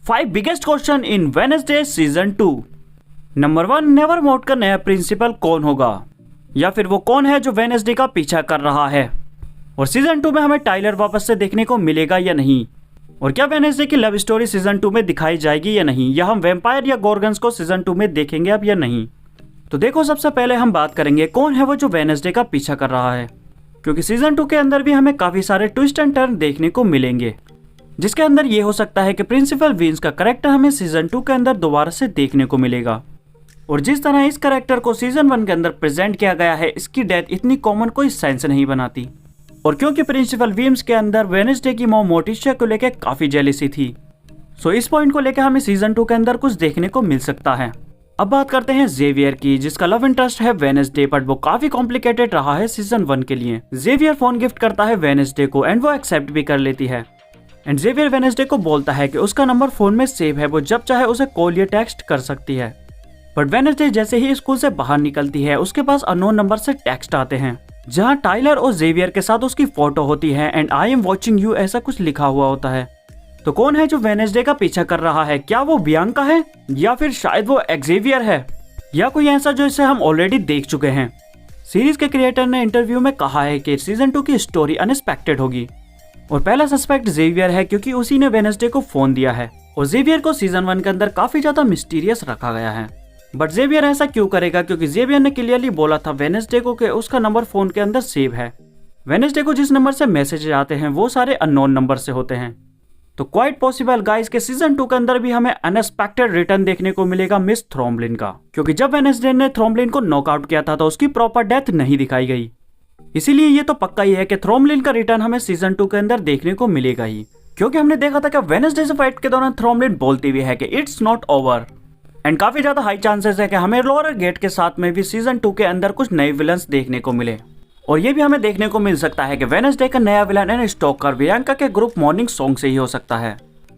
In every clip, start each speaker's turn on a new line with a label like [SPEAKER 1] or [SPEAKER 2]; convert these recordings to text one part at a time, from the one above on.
[SPEAKER 1] 5 biggest question in Wednesday season 2। Number 1, नेवरमोर्ट का नया principal कौन होगा, या फिर वो कौन है जो वेडनेसडे का पीछा कर रहा है। और सीजन 2 में हमें टाइलर वापस से देखने को मिलेगा या नहीं। और क्या वेडनेसडे की लव स्टोरी सीजन 2 में दिखाई जाएगी या नहीं, या हम वैम्पायर या गॉर्गन्स को सीजन 2 में देखेंगे अब या नहीं। तो देखो, सबसे पहले हम बात करेंगे कौन है वो जो वेडनेसडे का पीछा कर रहा है, क्योंकि सीजन 2 के अंदर भी हमें काफी सारे ट्विस्ट एंड टर्न देखने को मिलेंगे, जिसके अंदर ये हो सकता है कि प्रिंसिपल विंस का कैरेक्टर हमें सीजन 2 के अंदर दोबारा से देखने को मिलेगा। और जिस तरह इस कैरेक्टर को सीजन 1 के अंदर प्रेजेंट किया गया है, इसकी डेथ इतनी कॉमन कोई सेंस नहीं बनाती। और क्योंकि प्रिंसिपल विम्स के अंदर वेडनेसडे की मॉम मोर्टिशिया को लेकर काफी जेलिसी थी, सो इस पॉइंट को लेकर हमें सीजन 2 के अंदर कुछ देखने को मिल सकता है। अब बात करते हैं जेवियर की, जिसका लव इंटरेस्ट है वेडनेसडे, बट वो काफी कॉम्प्लिकेटेड रहा है सीजन 1 के लिए। जेवियर फोन गिफ्ट करता है वेडनेसडे को एंड वो एक्सेप्ट भी कर लेती है। एंड जेवियर वेडनेसडे को बोलता है कि उसका नंबर फोन में सेव है, वो जब चाहे उसे कॉल या टेक्स्ट कर सकती है। बट वेडनेसडे जैसे ही स्कूल से बाहर निकलती है, उसके पास अननोन नंबर से टेक्स्ट आते हैं, जहां टाइलर और जेवियर के साथ उसकी फोटो होती है and I am watching you ऐसा कुछ लिखा हुआ होता है। तो कौन है जो वेडनेसडे का पीछा कर रहा है? क्या वो बियांका है, या फिर शायद वो एक्सेवियर है, या कोई ऐसा जो इसे हम ऑलरेडी देख चुके हैं। सीरीज के क्रिएटर ने इंटरव्यू में कहा है कि सीजन 2 की स्टोरी अनएक्सपेक्टेड होगी। और पहला सस्पेक्ट जेवियर है, क्योंकि उसी ने वेडनेसडे को फोन दिया है। और जेवियर को सीजन 1 के अंदर काफी ज्यादा मिस्टीरियस रखा गया है। बट जेवियर ऐसा क्यों करेगा? क्योंकि जेवियर ने क्लियरली बोला था वेडनेसडे को कि उसका नंबर फोन के अंदर सेव है। वेडनेसडे को जिस नंबर से मैसेज आते हैं वो सारे अननोन नंबर से होते हैं। तो क्वाइट पॉसिबल गाइस के सीजन 2 के अंदर भी हमें अनएक्सपेक्टेड रिटर्न देखने को मिलेगा मिस थ्रोम्बलिन का, क्योंकि जब वेडनेसडे ने थ्रोम्बलिन को नॉकआउट किया था तो उसकी प्रॉपर डेथ नहीं दिखाई गई। इसीलिए ये तो पक्का ही है कि थ्रोम्बलिन का रिटर्न हमें सीजन 2 के अंदर देखने को मिलेगा ही, क्योंकि हमने देखा था कि वेडनेसडे से फाइट के दौरान थ्रोम्बलिन बोलती भी है कि इट्स नॉट ओवर। एंड काफी ज्यादा हाई चांसेस है कि हमें लॉरल गेट के साथ में भी सीजन 2 के अंदर कुछ नए विलन्स देखने को मिले। और ये भी हमें देखने को मिल सकता है कि वेडनेसडे का नया विलन एंड स्टॉकर बियांका के ग्रुप मॉर्निंग सॉन्ग से ही हो सकता है,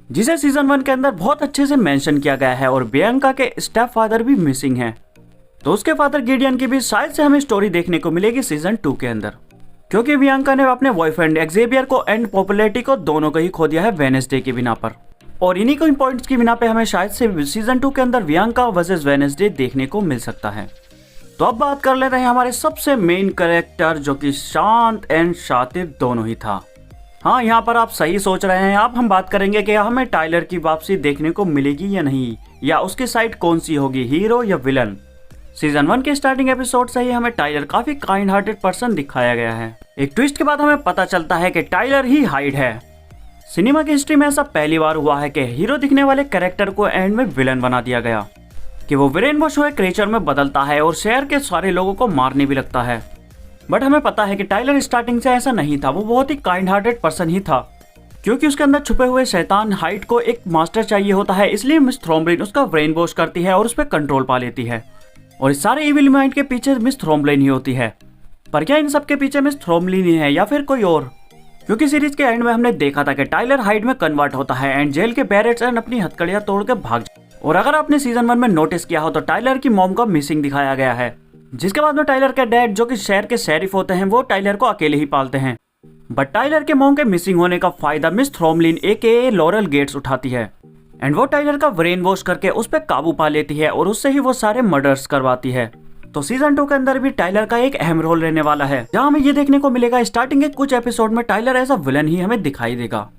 [SPEAKER 1] जिसे सीजन 1 के अंदर बहुत अच्छे से मेंशन किया गया है। और बियांका के स्टेप फादर भी मिसिंग हैं, तो उसके फादर गिडियन की भी शायद से हमें स्टोरी देखने को मिलेगी सीजन 2 के अंदर, क्योंकि बियांका ने अपने बॉयफ्रेंड एक्सेवियर को एंड पॉपुलैरिटी को दोनों को ही खो दिया है वेडनेसडे की बिना पर। और इन्हीं को पॉइंट्स की बिना पे हमें शायद से सीजन 2 के अंदर बियांका वर्सेस वेडनेसडे देखने को मिल सकता है। तो अब बात कर लेते हैं हमारे सबसे मेन कैरेक्टर, जो कि शांत एंड शातिर दोनों ही था। हाँ, यहाँ पर आप सही सोच रहे हैं। अब हम बात करेंगे कि हमें टाइलर की वापसी देखने को मिलेगी या नहीं, या उसकी साइड कौन सी होगी, हीरो या विलन। सीजन 1 के स्टार्टिंग एपिसोड से ही हमें टाइलर काफी काइंड हार्टेड पर्सन दिखाया गया है। एक ट्विस्ट के बाद हमें पता चलता है कि टाइलर ही हाइड है। सिनेमा की हिस्ट्री में ऐसा पहली बार हुआ है कि हीरो दिखने वाले कैरेक्टर को एंड में विलन बना दिया गया, कि वो ब्रेन वॉश हुए क्रिएचर में बदलता है और शहर के सारे लोगों को मारने भी लगता है। बट हमें पता है कि टाइलर स्टार्टिंग से ऐसा नहीं था, वो बहुत ही काइंड हार्टेड पर्सन ही था, क्योंकि उसके अंदर छुपे हुए शैतान हाइड को एक मास्टर चाहिए होता है। इसलिए मिस थ्रोम्बलिन उसका ब्रेन वॉश करती है और उस पर कंट्रोल पा लेती है। और इस सारे इविल माइंड के पीछे मिस थ्रोम्बलिन ही होती है। पर क्या इन सब के पीछे मिस थ्रोम्बलिन ही है या फिर कोई और? क्योंकि सीरीज के एंड में हमने देखा था कि टाइलर हाइड में कन्वर्ट होता है एंड जेल के बैरेट्स एंड अपनी हथकड़ियां तोड़ के भाग जाता है। और अगर आपने सीजन 1 में नोटिस किया हो तो टाइलर की मॉम का मिसिंग दिखाया गया है, जिसके बाद में टाइलर के डैड, जो कि शहर के शेरिफ होते हैं, वो टाइलर को अकेले ही पालते हैं। बट टाइलर के मॉम के मिसिंग होने का फायदा मिस थ्रोम्बलिन AKA लॉरल गेट्स उठाती है, एंड वो टाइलर का ब्रेन वॉश करके उस पर काबू पा लेती है और उससे ही वो सारे मर्डर्स करवाती है। तो सीजन 2 के अंदर भी टाइलर का एक अहम रोल रहने वाला है, जहां हमें ये देखने को मिलेगा स्टार्टिंग के कुछ एपिसोड में टाइलर एज अ विलन ही हमें दिखाई देगा।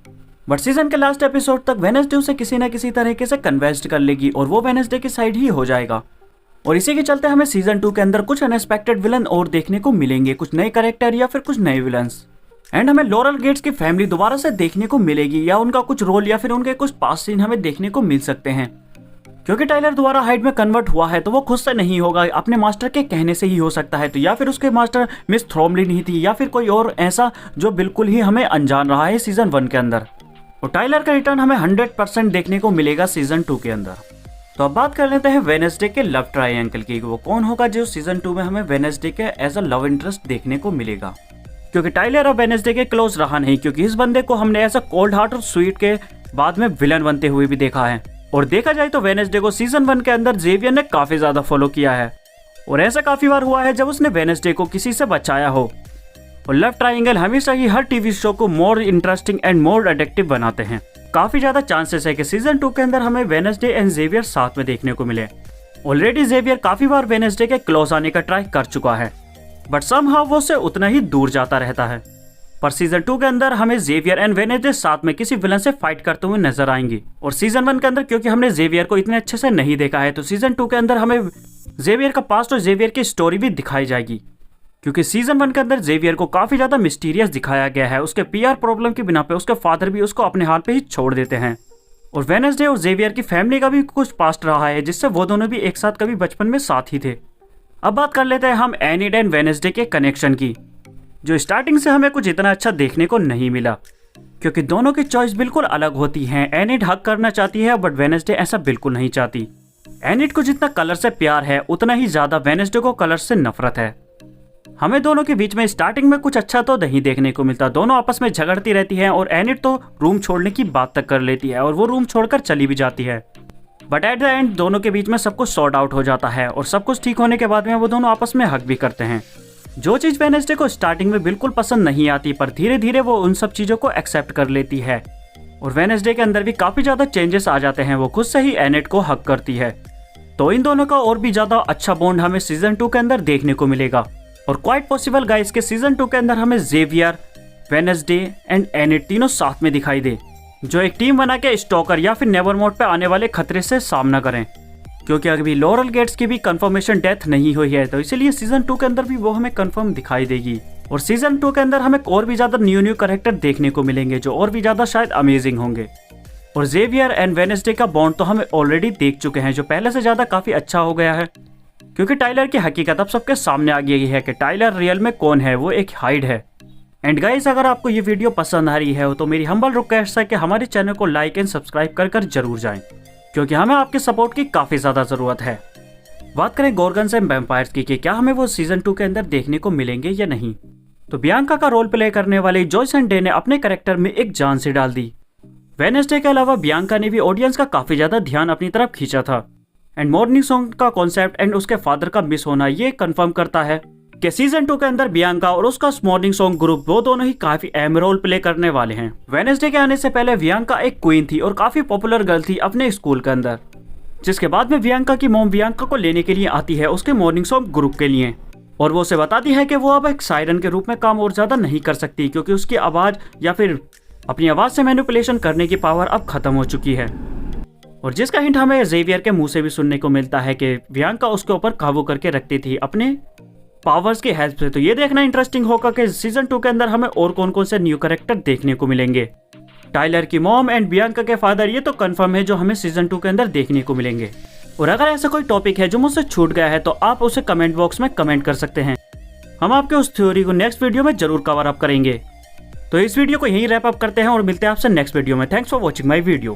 [SPEAKER 1] बट सीजन के लास्ट एपिसोड तक वेडनेसडे उसे किसी न किसी तरीके से कन्विंस्ड कर लेगी और वो वेडनेसडे की साइड ही हो जाएगा। और इसी के चलते हमें सीजन 2 के अंदर कुछ अनएक्सपेक्टेड विलन और देखने को मिलेंगे, कुछ नए कैरेक्टर या फिर कुछ नए विलन्स। एंड हमें लॉरल गेट्स की फैमिली दोबारा से देखने को मिलेगी, या उनका कुछ रोल या फिर उनके कुछ पास्ट सीन हमें देखने को मिल सकते हैं। क्योंकि टाइलर दोबारा हाइड में कन्वर्ट हुआ है तो वो खुद से नहीं होगा, अपने मास्टर के कहने से ही हो सकता है। तो या फिर उसके मास्टर मिस थ्रोम्बलिन ही थी, या फिर कोई और ऐसा जो बिल्कुल ही हमें अनजान रहा है सीजन 1 के अंदर। और टाइलर का रिटर्न हमें 100% देखने को मिलेगा सीजन 2 के अंदर। तो अब बात कर लेते हैं वेडनेसडे के लव ट्रायंगल की। वो कौन होगा जो सीजन 2 में हमें वेडनेसडे के एज अ लव इंटरेस्ट देखने को मिलेगा, क्योंकि टाइलर अब वेडनेसडे के क्लोज रहा नहीं, क्योंकि इस बंदे को हमने ऐसा कोल्ड हार्ट और स्वीट के बाद में विलन बनते हुए भी देखा है। और देखा जाए तो वेडनेसडे को सीजन 1 के अंदर जेवियर ने काफी ज्यादा फॉलो किया है, और ऐसा काफी बार हुआ है जब उसने वेडनेसडे को किसी से बचाया हो। और लव ट्रायंगल हमेशा ही हर टीवी शो को more interesting and more addictive बनाते हैं। काफी ज्यादा चांसेस है कि सीजन 2 के अंदर हमें वेडनेसडे एंड जेवियर साथ में देखने को मिले। ऑलरेडी जेवियर काफी बार वेडनेसडे के क्लोज आने का ट्राई कर चुका है, बट समहाउ वो उससे उतना ही दूर जाता रहता है। पर सीजन 2 के अंदर हमें जेवियर एंड वेडनेसडे साथ में किसी विलन से फाइट करते हुए नजर आएंगी। और सीजन 1 के अंदर क्योंकि हमने जेवियर को इतने अच्छे से नहीं देखा है, तो सीजन 2 के अंदर हमें जेवियर का पास्ट और जेवियर की स्टोरी भी दिखाई जाएगी। क्योंकि सीजन 1 के अंदर जेवियर को काफी ज्यादा मिस्टीरियस दिखाया गया है। उसके पीआर प्रॉब्लम की बिना पे उसके फादर भी उसको अपने हाल पे ही छोड़ देते हैं। और वेडनेसडे और जेवियर की फैमिली का भी कुछ पास्ट रहा है, जिससे वो दोनों भी एक साथ कभी बचपन में साथ ही थे। अब बात कर लेते हैं हम एनिड एंड वेडनेसडे के कनेक्शन की, जो स्टार्टिंग से हमें कुछ इतना अच्छा देखने को नहीं मिला, क्योंकि दोनों की चॉइस बिल्कुल अलग होती है। एनिड हक करना चाहती है, बट वेडनेसडे ऐसा बिल्कुल नहीं चाहती। एनिड को जितना कलर से प्यार है, उतना ही ज्यादा वेडनेसडे को कलर से नफरत है। हमें दोनों के बीच में स्टार्टिंग में कुछ अच्छा तो नहीं देखने को मिलता। दोनों आपस में झगड़ती रहती हैं और एनिड तो रूम छोड़ने की बात तक कर लेती है और वो रूम छोड़कर चली भी जाती है। बट एट द एंड दोनों के बीच में सब कुछ सॉर्ट आउट हो जाता है और सब कुछ ठीक होने के बाद में वो दोनों आपस में हक भी करते हैं। जो चीज वेडनेसडे को स्टार्टिंग में बिल्कुल पसंद नहीं आती, पर धीरे धीरे वो उन सब चीजों को एक्सेप्ट कर लेती है। और वेडनेसडे के अंदर भी काफी ज्यादा चेंजेस आ जाते हैं। वो खुद से ही एनिड को हक करती है। तो इन दोनों का और भी ज्यादा अच्छा बॉन्ड हमें सीजन 2 के अंदर देखने को मिलेगा। और क्वाइट पॉसिबल गाइस के सीजन 2 के अंदर हमें जेवियर, वेडनेसडे एंड एनिड तीनों साथ में दिखाई दे, जो एक टीम बना के स्टॉकर या फिर नेवरमोड पे आने वाले खतरे से सामना करें। क्योंकि अभी लॉरल गेट्स की भी कंफर्मेशन डेथ नहीं हुई है, तो इसलिए सीजन 2 के अंदर भी वो हमें कंफर्म दिखाई देगी। और सीजन 2 के अंदर हमें और भी ज्यादा न्यू कैरेक्टर देखने को मिलेंगे, जो और भी ज्यादा शायद अमेजिंग होंगे। और जेवियर एंड वेडनेसडे का बॉन्ड तो हमें ऑलरेडी देख चुके हैं, जो पहले से ज्यादा काफी अच्छा हो गया है। क्योंकि टाइलर की हकीकत अब सबके सामने आ गई है कि टाइलर रियल में कौन है, वो एक हाइड है। एंड गाइस, अगर आपको ये वीडियो पसंद आ रही है तो मेरी हम्बल रिक्वेस्ट है कि हमारे चैनल को लाइक एंड सब्सक्राइब कर जरूर जाएं, क्योंकि हमें आपके सपोर्ट की काफी ज्यादा जरूरत है। बात करें गोर्गन्स एंड वैम्पायर्स की कि क्या हमें वो सीजन 2 के अंदर देखने को मिलेंगे या नहीं, तो बियांका का रोल प्ले करने वाले जॉयसन डे ने अपने कैरेक्टर में एक जान से डाल दी। वेडनेसडे के अलावा बियांका ने भी ऑडियंस का काफी ज्यादा ध्यान अपनी तरफ खींचा था। एंड मॉर्निंग सॉन्ग का कॉन्सेप्ट एंड उसके फादर का मिस होना ये कंफर्म करता है कि सीजन 2 के अंदर बियांका और उसका मॉर्निंग सॉन्ग ग्रुप वो दोनों ही काफी अहम रोल प्ले करने वाले हैं। वेडनेसडे के आने से पहले बियांका एक क्वीन थी और काफी पॉपुलर गर्ल थी अपने स्कूल के अंदर, जिसके बाद में बियांका की मॉम बियांका को लेने के लिए आती है उसके मॉर्निंग सॉन्ग ग्रुप के लिए। और वो उसे बताती है कि वो अब एक सायरन के रूप में काम और ज्यादा नहीं कर सकती, क्योंकि उसकी आवाज या फिर अपनी आवाज से मैनिपुलेशन करने की पावर अब खत्म हो चुकी है। और जिसका हिंट हमें जेवियर के मुंह से भी सुनने को मिलता है कि बियांका उसके ऊपर काबू करके रखती थी अपने पावर्स की हेल्प से। तो ये देखना इंटरेस्टिंग होगा कि सीजन 2 के अंदर हमें और कौन कौन से न्यू कैरेक्टर देखने को मिलेंगे। टाइलर की मॉम एंड बियांका के फादर ये तो कंफर्म है, जो हमें सीजन 2 के अंदर देखने को मिलेंगे। और अगर ऐसा कोई टॉपिक है जो मुझसे छूट गया है तो आप उसे कमेंट बॉक्स में कमेंट कर सकते हैं। हम आपके उस थ्योरी को नेक्स्ट वीडियो में जरूर कवर अप करेंगे। तो इस वीडियो को यहीं रैप अप करते हैं और मिलते हैं आपसे नेक्स्ट वीडियो में। Thanks for watching my video.